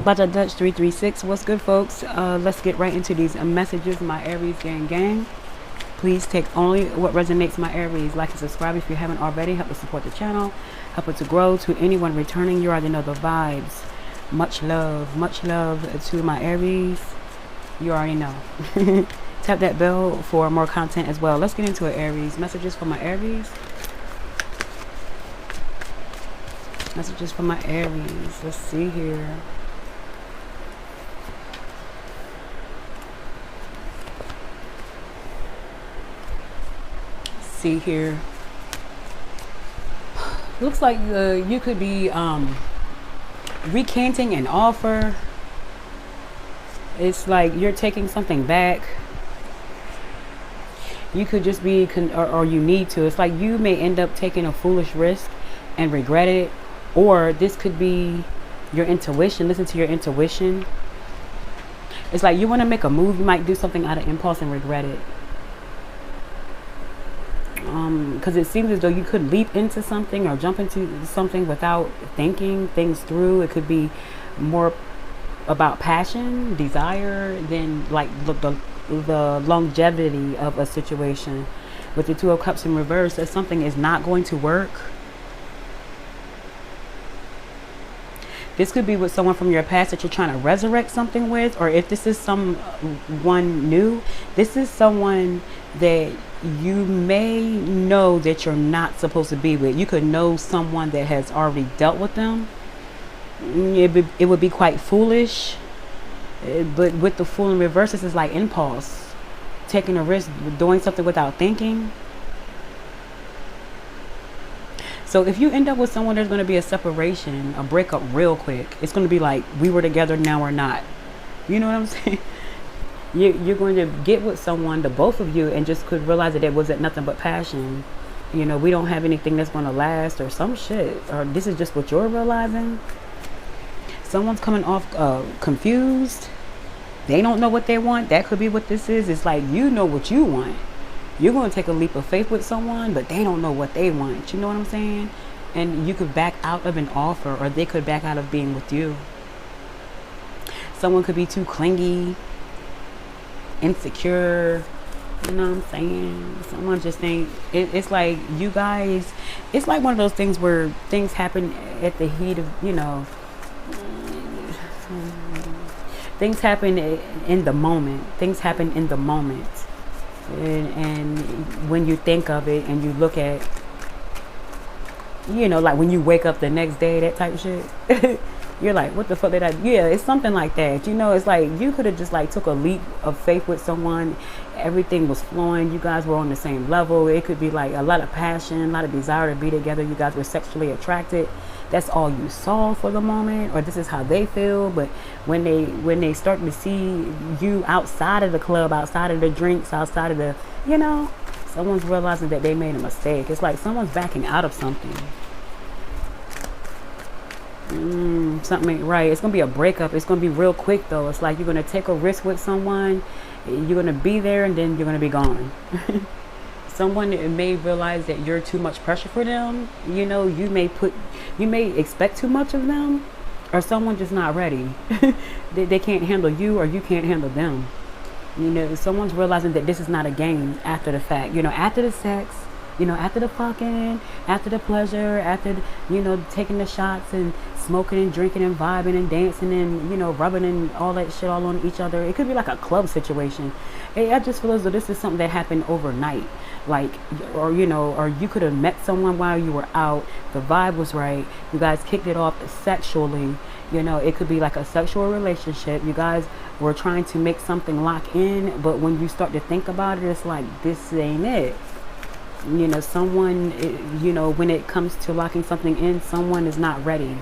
Baja Dutch 336. What's good, folks? Let's get right into these messages. My Aries gang. Please take only what resonates, my Aries. Like and subscribe if you haven't already. Help us support the channel. Help it to grow. To anyone returning, you already know the vibes. Much love to my Aries. You already know. Tap that bell for more content as well. Let's get into it, Aries. Messages for my Aries. Messages for my Aries. Let's see here. See here. Looks like you could be recanting an offer. It's like you're taking something back. You could just be or you need to. It's like you may end up taking a foolish risk and regret it, or this could be your intuition. Listen to your intuition. It's like you want to make a move, you might do something out of impulse and regret it. Because it seems as though you could leap into something or jump into something without thinking things through. It could be more about passion, desire, than like the longevity of a situation. With the Two of Cups in reverse, that something is not going to work. This could be with someone from your past that you're trying to resurrect something with, or if this is someone new, this is someone that you may know that you're not supposed to be with. You could know someone that has already dealt with them. It would be quite foolish, but with the Fool in reverse, this is like impulse, taking a risk, doing something without thinking. So if you end up with someone, there's going to be a separation, a breakup real quick. It's going to be like, we were together, now we're not. You know what I'm saying? You're going to get with someone, the both of you, and just could realize that it wasn't nothing but passion. You know, we don't have anything that's going to last, or some shit. Or this is just what you're realizing. Someone's coming off confused. They don't know what they want. That could be what this is. It's like, you know what you want. You're going to take a leap of faith with someone, but they don't know what they want. You know what I'm saying? And you could back out of an offer, or they could back out of being with you. Someone could be too clingy, insecure. You know what I'm saying? Someone just think it's like you guys, it's like one of those things where things happen at the heat of, you know, things happen in the moment. Things happen in the moment. And when you think of it and you look at, you know, like when you wake up the next day, that type of shit, you're like, what the fuck did I do? Yeah, it's something like that. You know, it's like you could have just like took a leap of faith with someone. Everything was flowing. You guys were on the same level. It could be like a lot of passion, a lot of desire to be together. You guys were sexually attracted. That's all you saw for the moment, or this is how they feel. But when they start to see you outside of the club, outside of the drinks, outside of the, you know, someone's realizing that they made a mistake. It's like someone's backing out of something. Something ain't right. It's gonna be a breakup. It's gonna be real quick though. It's like you're gonna take a risk with someone, you're gonna be there, and then you're gonna be gone. Someone may realize that you're too much pressure for them. You know, you may expect too much of them, or someone just not ready. They can't handle you, or you can't handle them. You know, someone's realizing that this is not a game after the fact. You know, after the sex, you know, after the fucking, after the pleasure, after, you know, taking the shots and smoking and drinking and vibing and dancing and, you know, rubbing and all that shit all on each other. It could be like a club situation. I just feel as though this is something that happened overnight. Like, or, you know, or you could have met someone while you were out. The vibe was right. You guys kicked it off sexually. You know, it could be like a sexual relationship. You guys were trying to make something lock in, but when you start to think about it, it's like, this ain't it. You know, someone, you know, when it comes to locking something in, someone is not ready.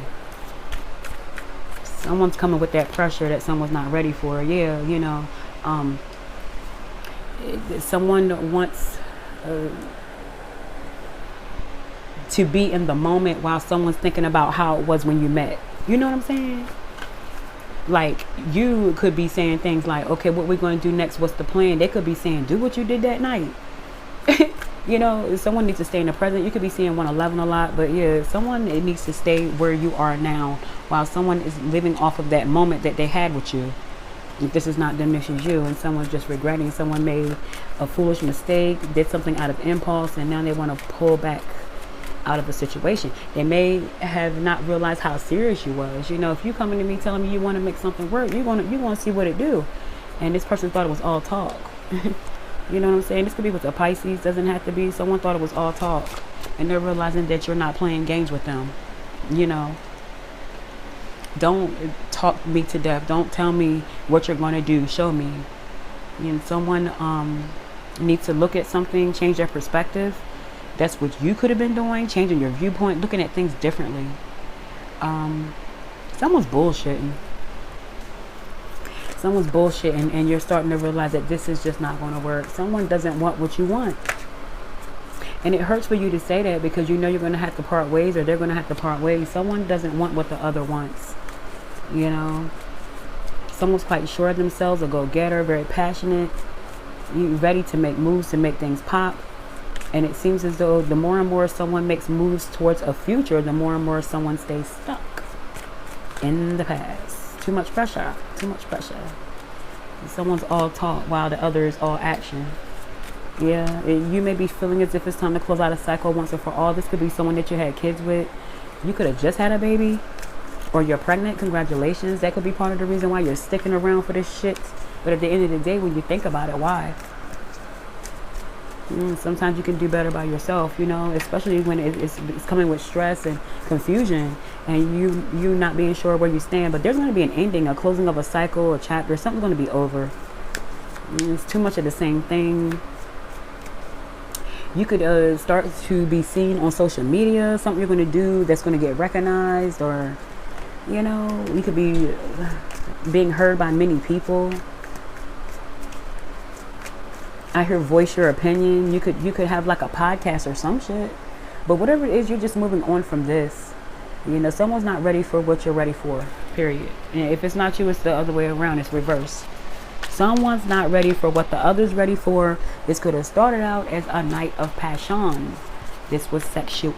Someone's coming with that pressure that someone's not ready for. Yeah, you know, someone wants to be in the moment while someone's thinking about how it was when you met. You know what I'm saying? Like, you could be saying things like, okay, what we're going to do next? What's the plan? They could be saying, do what you did that night. You know, someone needs to stay in the present. You could be seeing 111 a lot, but yeah, someone, it needs to stay where you are now, while someone is living off of that moment that they had with you. If this is not them, this is you, and someone's just regretting, someone made a foolish mistake, did something out of impulse, and now they want to pull back out of a situation. They may have not realized how serious you was. You know, if you coming to me telling me you want to make something work, you want to see what it do. And this person thought it was all talk. You know what I'm saying? This could be with a Pisces, doesn't have to be. Someone thought it was all talk, and they're realizing that you're not playing games with them. You know, don't talk me to death. Don't tell me what you're going to do. Show me. You know, someone needs to look at something, change their perspective. That's what you could have been doing, changing your viewpoint, looking at things differently. Someone's bullshitting. Someone's bullshitting, and you're starting to realize that this is just not going to work. Someone doesn't want what you want. And it hurts for you to say that, because you know you're going to have to part ways, or they're going to have to part ways. Someone doesn't want what the other wants. You know, someone's quite sure of themselves, a go-getter, very passionate, you ready to make moves, to make things pop. And it seems as though the more and more someone makes moves towards a future, the more and more someone stays stuck in the past. Too much pressure. Too much pressure. Someone's all talk while the other is all action. Yeah, you may be feeling as if it's time to close out a cycle once and for all. This could be someone that you had kids with. You could have just had a baby, or you're pregnant. Congratulations. That could be part of the reason why you're sticking around for this shit. But at the end of the day, when you think about it, why? Sometimes you can do better by yourself, you know, especially when it's coming with stress and confusion, and you not being sure where you stand. But there's going to be an ending, a closing of a cycle, a chapter. Something's going to be over. It's too much of the same thing. You could start to be seen on social media, something you're going to do that's going to get recognized, or, you know, you could be being heard by many people. I hear voice your opinion. You could have like a podcast or some shit. But whatever it is, you're just moving on from this. You know, someone's not ready for what you're ready for, period. And if it's not you, it's the other way around. It's reverse. Someone's not ready for what the other's ready for. This could have started out as a night of passion. This was sexual.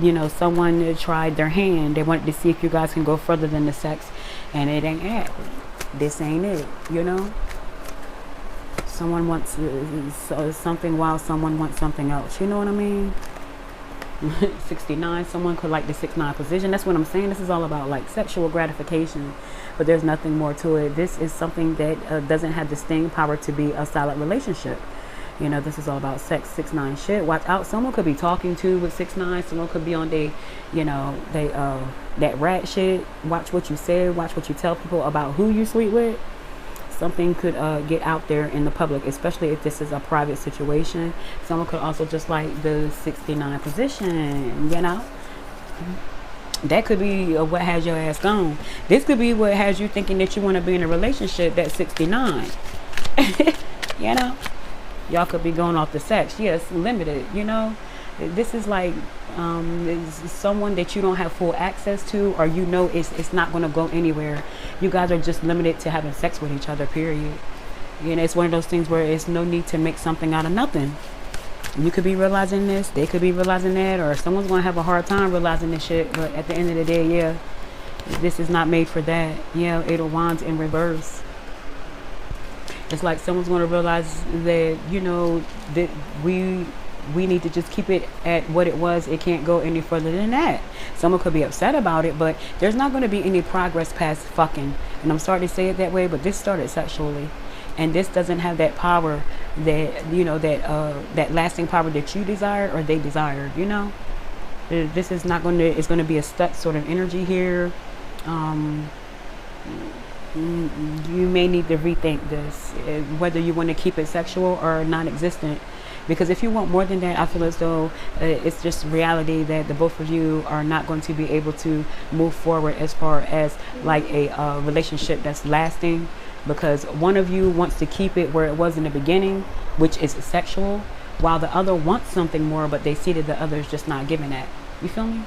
You know, someone tried their hand. They wanted to see if you guys can go further than the sex. And it ain't happening. This ain't it, you know? Someone wants something while someone wants something else. You know what I mean? 69, someone could like the 6-9 position. That's what I'm saying. This is all about like sexual gratification, but there's nothing more to it. This is something that doesn't have the staying power to be a solid relationship. You know, this is all about sex, 6-9 shit. Watch out. Someone could be talking to with 6-9. Someone could be on that rat shit. Watch what you say. Watch what you tell people about who you sleep with. Something could get out there in the public, especially if this is a private situation. Someone could also just like the 69 position, you know. That could be what has your ass gone. This could be what has you thinking that you want to be in a relationship that's 69. You know, y'all could be going off the sex. Yes, limited, you know. This is like someone that you don't have full access to, or you know it's not going to go anywhere. You guys are just limited to having sex with each other, period. You know, it's one of those things where it's no need to make something out of nothing. You could be realizing this, they could be realizing that, or someone's going to have a hard time realizing this shit. But at the end of the day, yeah, this is not made for that. Yeah, 8 of Wands in reverse. It's like someone's going to realize that, you know, that we need to just keep it at what it was. It can't go any further than that. Someone could be upset about it, but there's not going to be any progress past fucking. And I'm sorry to say it that way, but this started sexually. And this doesn't have that power that, you know, that lasting power that you desired or they desired, you know. This is not going to, it's going to be a stuck sort of energy here. You may need to rethink this, whether you want to keep it sexual or non-existent. Because if you want more than that, I feel as though it's just reality that the both of you are not going to be able to move forward as far as like a relationship that's lasting. Because one of you wants to keep it where it was in the beginning, which is sexual, while the other wants something more, but they see that the other is just not giving that. You feel me?